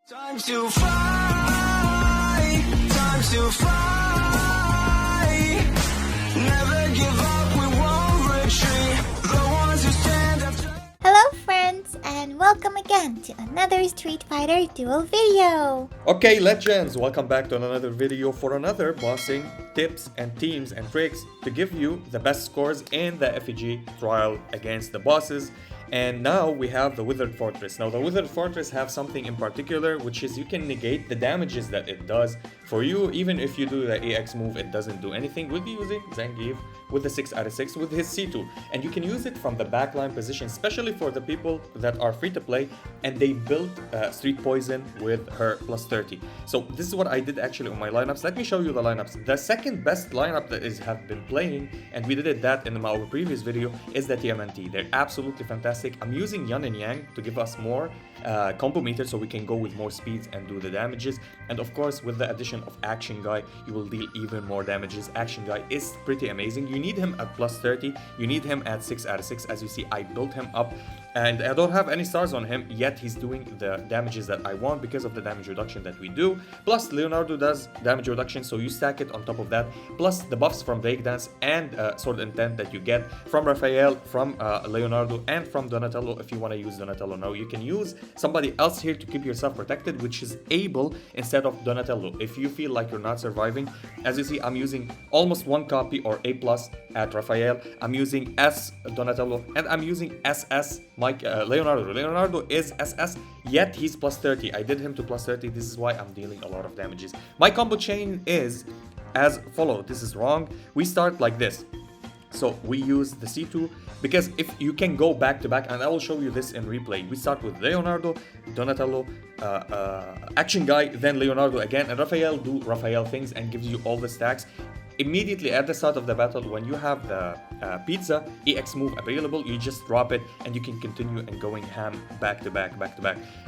Time to fly, time to fly. Never give up, we won't retreat. The ones who stand up. Hello friends, and welcome again to another Street Fighter Duel video. Okay, legends, welcome back to another video for another bossing tips and teams and tricks to give you the best scores in the Effigy trial against the bosses. And now we have the Withered Fortress. Now the Withered Fortress have something in particular, which is you can negate the damages that it does for you. Even if you do the EX move, it doesn't do anything with using Zangief with the 6 out of 6 with his C2. And you can use it from the backline position, especially for the people that are free to play and they built Street Poison with her plus 30. So this is what I did actually on my lineups. Let me show you the lineups. The second best lineup that have been playing, and we did that in our previous video, is the TMNT. They're absolutely fantastic. I'm using Yan and Yang to give us more combo meter so we can go with more speeds and do the damages. And of course, with the addition of Action Guy, you will deal even more damages. Action Guy is pretty amazing. You need him at plus 30. You need him at 6 out of 6. As you see, I built him up and I don't have any stars on him, yet he's doing the damages that I want because of the damage reduction that we do. Plus, Leonardo does damage reduction, so you stack it on top of that. Plus, the buffs from Breakdance and Sword Intent that you get from Raphael, from Leonardo, and from Donatello. If you want to use Donatello now, you can use somebody else here to keep yourself protected, which is Abel instead of Donatello. If you feel like you're not surviving, as you see, I'm using almost one copy or A+ at Raphael. I'm using S Donatello, and I'm using SS Leonardo. Leonardo is SS, yet he's plus 30. I did him to plus 30. This is why I'm dealing a lot of damages. My combo chain is as follow. This is wrong. We start like this. So we use the C2 because if you can go back to back, and I will show you this in replay. We start with Leonardo, Donatello, Action Guy, then Leonardo again, and Raphael do Raphael things and gives you all the stacks. Immediately at the start of the battle, when you have the pizza EX move available, you just drop it and you can continue and going ham back to back.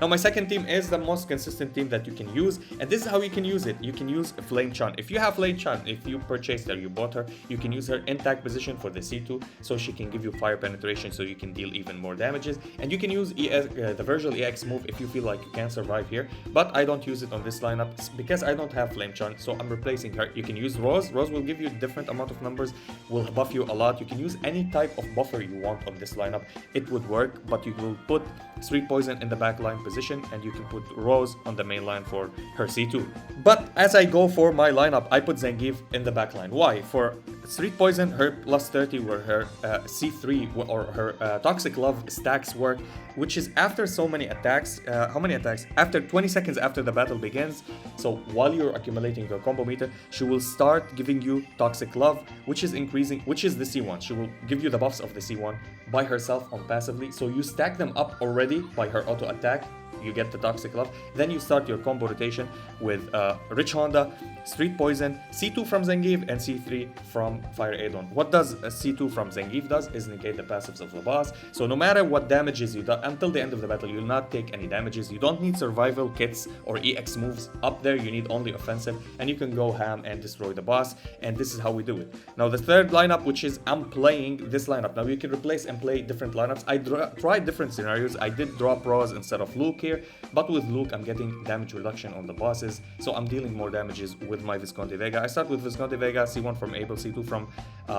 Now my second team is the most consistent team that you can use, and this is how you can use it. You can use Flame Chan. If you have Flame Chan, if you purchased her, you bought her, you can use her in tag position for the C2, so she can give you fire penetration so you can deal even more damages. And you can use the Virgil EX move if you feel like you can't survive here, but I don't use it on this lineup because I don't have Flame Chan, so I'm replacing her. You can use Rose. Rose will give you different amount of numbers, will buff you a lot. You can use any type of buffer you want on this lineup. It would work, but you will put Street Poison in the backline position and you can put Rose on the main line for her C2. But as I go for my lineup, I put Zangief in the backline. Why? For Street Poison, her plus 30 where her C3 or her Toxic Love stacks work, which is after so many attacks. How many attacks? After 20 seconds after the battle begins. So while you're accumulating your combo meter, she will start giving you Toxic Love, which is increasing, which is the C1. She will give you the buffs of the C1 by herself on passively. So you stack them up already by her auto attack. You get the Toxic Love. Then you start your combo rotation with Rich Honda, Street Poison, C2 from Zangief, and C3 from Fire Adon. What does C2 from Zangief does is negate the passives of the boss. So no matter what damages you do until the end of the battle, you will not take any damages. You don't need survival kits or EX moves up there. You need only offensive, and you can go ham and destroy the boss. And this is how we do it. Now the third lineup, which is I'm playing this lineup. Now you can replace and play different lineups. I tried different scenarios. I did drop Rose instead of Luke here, but with Luke I'm getting damage reduction on the bosses, so I'm dealing more damages with my Visconti Vega. I start with Visconti Vega, C1 from Abel, C2 from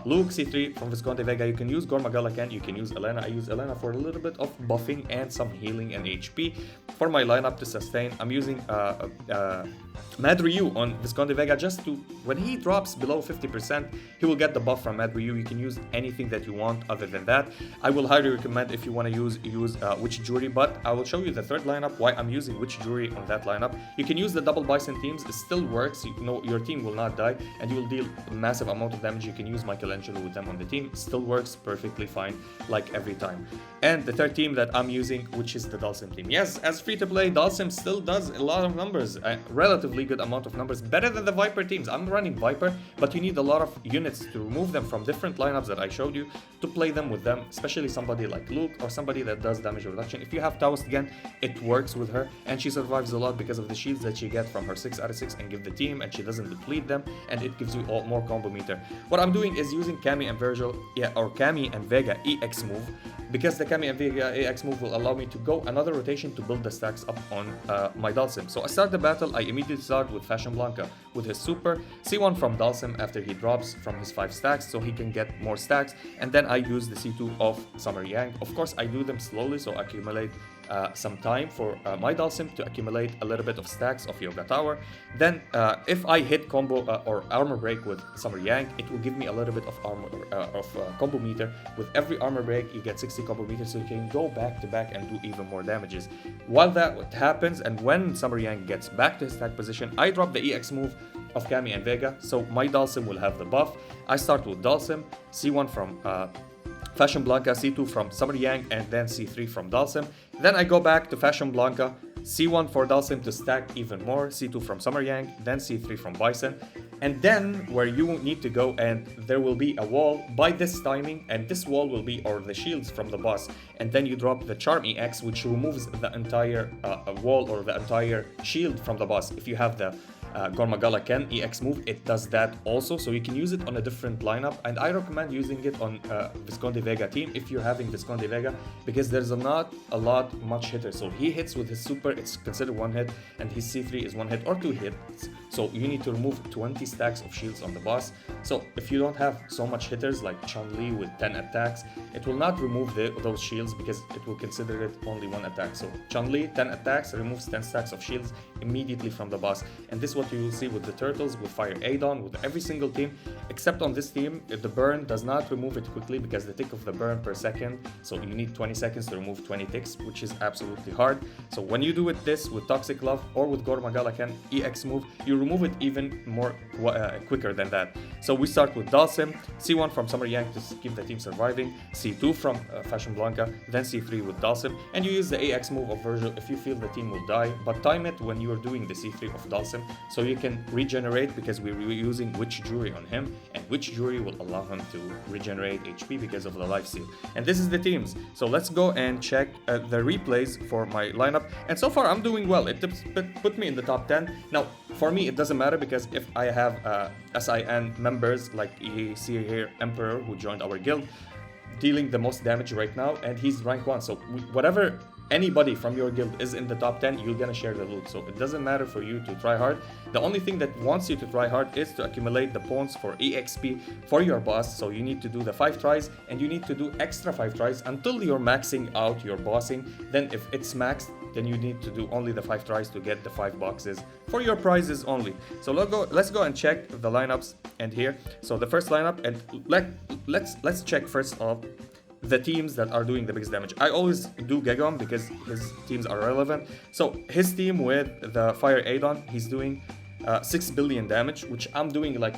Luke, C3 from Visconti Vega. You can use Gormagala again, you can use Elena. I use Elena for a little bit of buffing and some healing and HP. For my lineup to sustain, I'm using Mad Ryu on Visconti Vega just to, when he drops below 50%, he will get the buff from Mad Ryu. You can use anything that you want other than that. I will highly recommend if you want to use Witch Jury, but I will show you the third lineup why I'm using Witch Jury on that lineup. You can use the double Bison teams. It still works. You know, your team will not die and you will deal a massive amount of damage. You can use Michelangelo with them on the team. It still works perfectly fine like every time. And the third team that I'm using, which is the Dhalsim team. Yes, as free to play, Dhalsim still does a lot of numbers, a relatively good amount of numbers, better than the Viper teams. I'm running Viper, but you need a lot of units to remove them from different lineups that I showed you to play them with them, especially somebody like Luke or somebody that does damage reduction. If you have Taoist again, it it works with her, and she survives a lot because of the shields that she gets from her 6 out of 6 and give the team, and she doesn't deplete them, and it gives you all more combo meter. What I'm doing is using Cammy and Virgil, or Cammy and Vega EX move, because the Cammy and Vega EX move will allow me to go another rotation to build the stacks up on my Dhalsim. So I start the battle, I immediately start with Fashion Blanca with his super, C1 from Dhalsim after he drops from his 5 stacks so he can get more stacks, and then I use the C2 of Summer Yang. Of course I do them slowly so I accumulate some time for my Dhalsim to accumulate a little bit of stacks of Yoga Tower. Then if I hit combo or armor break with Summer Yang, it will give me a little bit of armor combo meter. With every armor break you get 60 combo meter, so you can go back to back and do even more damages. While that happens, and when Summer Yang gets back to his stack position, I drop the EX move of Cammy and Vega, so my Dhalsim will have the buff. I start with Dhalsim, C1 from Fashion Blanca, C2 from Summer Yang, and then C3 from Dhalsim. Then I go back to Fashion Blanca, C1 for Dhalsim to stack even more, C2 from Summer Yang, then C3 from Bison. And then where you need to go, and there will be a wall by this timing, and this wall will be, or the shields from the boss. And then you drop the Charm EX, which removes the entire wall or the entire shield from the boss. If you have the Gormagala Ken EX move, it does that also, so you can use it on a different lineup, and I recommend using it on Visconde Vega team if you're having Visconde Vega, because there's not a lot much hitter. So he hits with his super, it's considered one hit, and his C3 is one hit or two hits, so you need to remove 20 stacks of shields on the boss. So if you don't have so much hitters like Chun-Li with 10 attacks, it will not remove those shields because it will consider it only one attack. So Chun-Li 10 attacks removes 10 stacks of shields immediately from the boss, and this what you will see with the turtles, with Fire Adon, with every single team, except on this team, the burn does not remove it quickly because the tick of the burn per second, so you need 20 seconds to remove 20 ticks, which is absolutely hard. So when you do it this with Toxic Love or with Gormagala Ken EX move, you remove it even more quicker than that. So we start with Dhalsim, C1 from Summer Yang to keep the team surviving, C2 from Fashion Blanca, then C3 with Dhalsim, and you use the AX move of Virgil if you feel the team will die, but time it when you are doing the C3 of Dhalsim so you can regenerate, because we're using Witch Jury on him, and Witch Jury will allow him to regenerate HP because of the lifesteal. And this is the teams, so let's go and check the replays for my lineup, and so far I'm doing well. It put me in the top 10. Now for me it doesn't matter, because if I have SIN members like you see here, Emperor, who joined our guild, dealing the most damage right now, and he's rank 1, so whatever anybody from your guild is in the top 10, you're gonna share the loot, so it doesn't matter for you to try hard. The only thing that wants you to try hard is to accumulate the points for EXP for your boss, so you need to do the 5 tries, and you need to do extra 5 tries until you're maxing out your bossing. Then if it's maxed, then you need to do only the 5 tries to get the 5 boxes for your prizes only. So let's go and check the lineups, and here, so the first lineup, and let's check first off the teams that are doing the biggest damage. I always do Gegom because his teams are relevant. So his team with the Fire Adon, he's doing 6 billion damage, which I'm doing like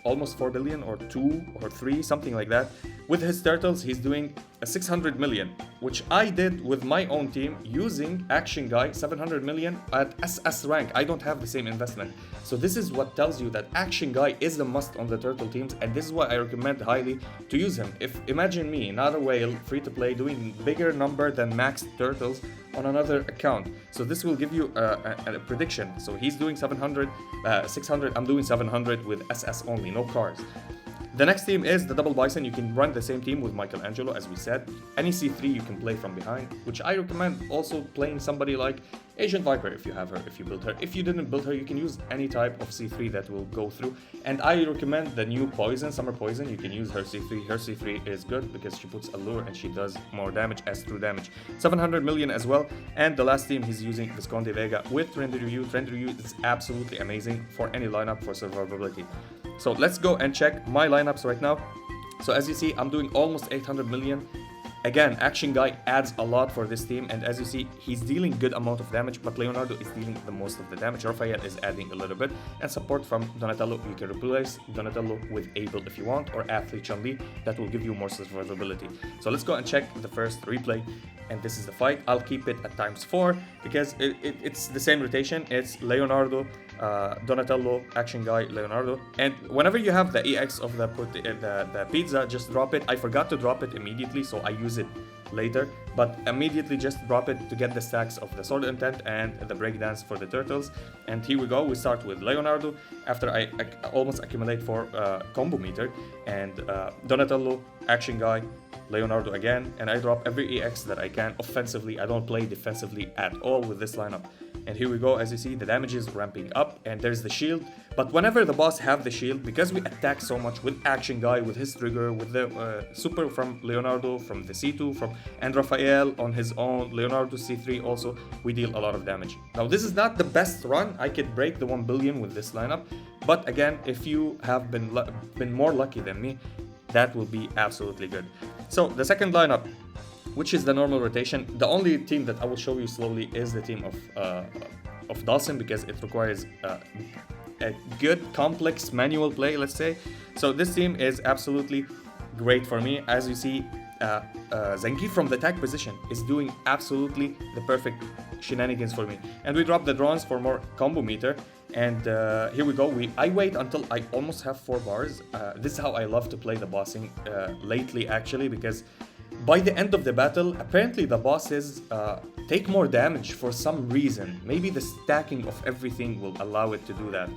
almost 4 billion or 2 or 3, something like that. With his turtles, he's doing a 600 million, which I did with my own team using Action Guy 700 million at SS rank. I don't have the same investment. So this is what tells you that Action Guy is a must on the turtle teams, and this is why I recommend highly to use him. If imagine me, not a whale, free to play, doing bigger number than maxed turtles on another account. So this will give you a prediction. So he's doing 700, 600, I'm doing 700 with SS only, no cars. The next team is the Double Bison. You can run the same team with Michelangelo, as we said. Any C3 you can play from behind, which I recommend also playing somebody like Agent Viper if you have her, if you build her. If you didn't build her, you can use any type of C3 that will go through. And I recommend the new Poison, Summer Poison. You can use her C3. Her C3 is good because she puts Allure and she does more damage as true damage. 700 million as well. And the last team he's using Visconde Vega with Trendiryu. Trendiryu is absolutely amazing for any lineup for survivability. So let's go and check my lineups right now. So as you see, I'm doing almost 800 million. Again, Action Guy adds a lot for this team, and as you see, he's dealing good amount of damage, but Leonardo is dealing the most of the damage. Raphael is adding a little bit, and support from Donatello. You can replace Donatello with Abel if you want, or Athlete Chun-Li. That will give you more survivability. So let's go and check the first replay, and this is the fight. I'll keep it at ×4 because it's the same rotation. It's Leonardo, Donatello, Action Guy, Leonardo, and whenever you have the EX of the pizza, just drop it. I forgot to drop it immediately, so I use it later, but immediately just drop it to get the stacks of the Sword Intent and the Breakdance for the turtles. And here we go, we start with Leonardo, after I almost accumulate for combo meter, and Donatello, Action Guy, Leonardo again, and I drop every EX that I can offensively. I don't play defensively at all with this lineup. And here we go, as you see, the damage is ramping up, and there's the shield. But whenever the boss have the shield, because we attack so much with Action Guy, with his trigger, with the super from Leonardo, from the C2, and Raphael on his own, Leonardo C3 also, we deal a lot of damage. Now, this is not the best run. I could break the 1 billion with this lineup. But again, if you have been more lucky than me, that will be absolutely good. So, the second lineup, which is the normal rotation. The only team that I will show you slowly is the team of Dawson, because it requires a good complex manual play, let's say. So this team is absolutely great for me. As you see, Zangief from the attack position is doing absolutely the perfect shenanigans for me. And we drop the drones for more combo meter. And here we go. I wait until I almost have 4 bars. This is how I love to play the bossing lately, actually, because by the end of the battle, apparently the bosses take more damage for some reason. Maybe the stacking of everything will allow it to do that.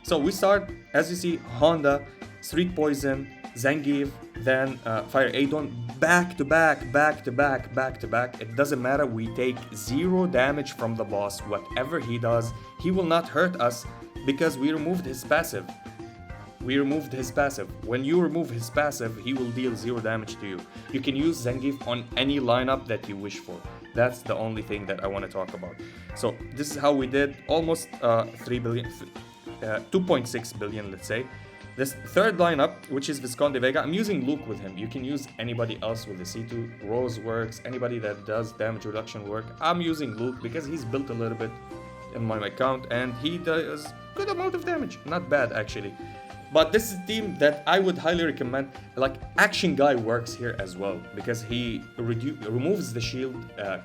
So we start, as you see, Honda, Street Poison, Zangief, then Fire Adon, back to back. It doesn't matter, we take 0 damage from the boss. Whatever he does, he will not hurt us because we removed his passive. When you remove his passive, he will deal 0 damage to you. You can use Zangief on any lineup that you wish for. That's the only thing that I want to talk about. So this is how we did almost 3 billion, 2.6 billion, let's say. This third lineup, which is Visconde Vega, I'm using Luke with him. You can use anybody else with the C2. Rose works, anybody that does damage reduction work. I'm using Luke because he's built a little bit in my account and he does good amount of damage. Not bad, actually. But this is a team that I would highly recommend. Like, Action Guy works here as well, because he removes the shield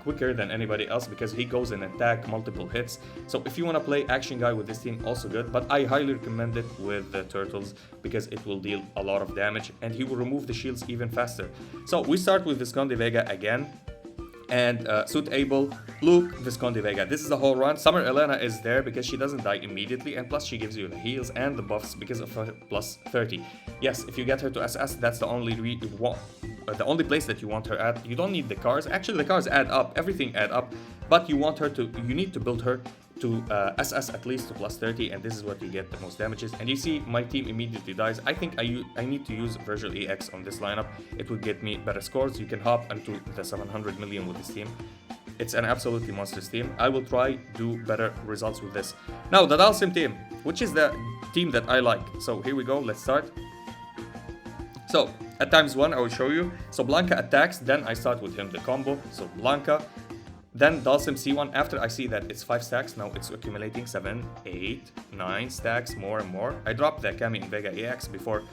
quicker than anybody else, because he goes and attack multiple hits. So if you want to play Action Guy with this team, also good. But I highly recommend it with the turtles, because it will deal a lot of damage and he will remove the shields even faster. So we start with Visconde Vega again. And Suitable, Luke, Visconde Vega. This is the whole run. Summer Elena is there because she doesn't die immediately, and plus she gives you the heals and the buffs because of her plus 30. Yes, if you get her to SS, that's the only place that you want her at. You don't need the cars. Actually, the cars add up. Everything add up. But you need to build her to SS at least to plus 30, and this is what you get the most damages. And you see my team immediately dies. I think I need to use Virgil EX on this lineup. It would get me better scores. You can hop into the 700 million with this team. It's an absolutely monstrous team. I will try do better results with this. Now the Dalsim team, which is the team that I like. So here we go, let's start. So at ×1 I will show you. So Blanca attacks, then I start with him the combo. So Blanca, then Dalsim C1. After I see that it's 5 stacks, now it's accumulating 7, 8, 9 stacks, more and more. I drop the Kami and Vega EX before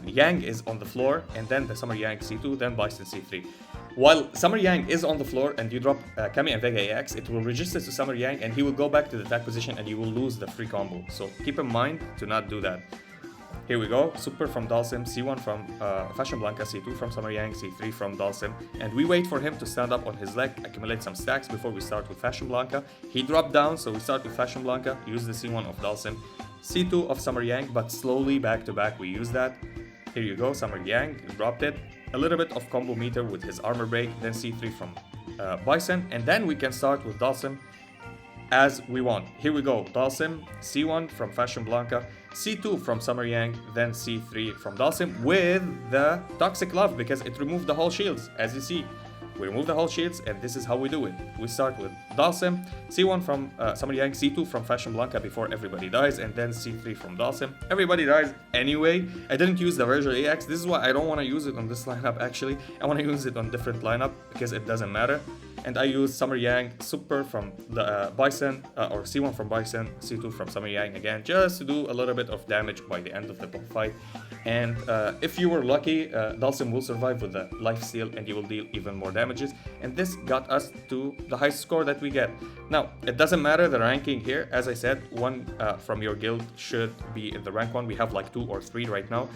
Yang is on the floor, and then the Summer Yang C2, then Bison C3. While Summer Yang is on the floor and you drop Kami and Vega EX, it will register to Summer Yang and he will go back to the attack position and you will lose the free combo. So keep in mind to not do that. Here we go, Super from Dalsim, C1 from Fashion Blanca, C2 from Summer Yang, C3 from Dalsim. And we wait for him to stand up on his leg, accumulate some stacks before we start with Fashion Blanca. He dropped down, so we start with Fashion Blanca, use the C1 of Dalsim, C2 of Summer Yang, but slowly back to back we use that. Here you go, Summer Yang, dropped it. A little bit of combo meter with his armor break, then C3 from Bison, and then we can start with Dalsim as we want. Here we go, Dalsim, C1 from Fashion Blanca, C2 from Summer Yang, then C3 from Dalsim with the Toxic Love because it removed the whole shields. As you see, we remove the whole shields and this is how we do it. We start with Dalsim, C1 from Summer Yang, C2 from Fashion Blanca before everybody dies, and then C3 from Dalsim. Everybody dies anyway. I didn't use the Virgil EX. This is why I don't want to use it on this lineup actually. I want to use it on different lineup because it doesn't matter. And I use Summer Yang Super from the Bison, or C1 from Bison, C2 from Summer Yang again, just to do a little bit of damage by the end of the fight. And if you were lucky, Dalsim will survive with the life steal and you will deal even more damages. And this got us to the highest score that we get. Now, it doesn't matter the ranking here. As I said, one from your guild should be in the rank 1. We have like 2 or 3 right now.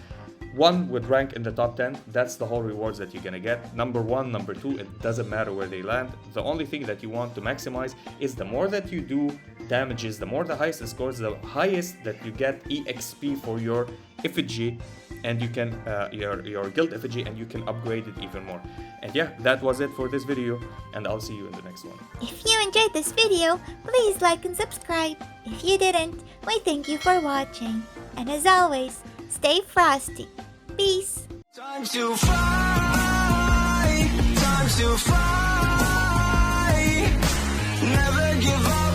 one would rank in the top 10. That's the whole rewards that you're gonna get. Number 1, number 2, it doesn't matter where they land. The only thing that you want to maximize is the more that you do damages, the more the highest it scores, the highest that you get EXP for your Effigy, and you can your guild Effigy, and you can upgrade it even more. And yeah, that was it for this video, and I'll see you in the next one. If you enjoyed this video, please like and subscribe. If you didn't, we thank you for watching. And as always, stay frosty. Peace. Time to fly, time to fly. Never give up.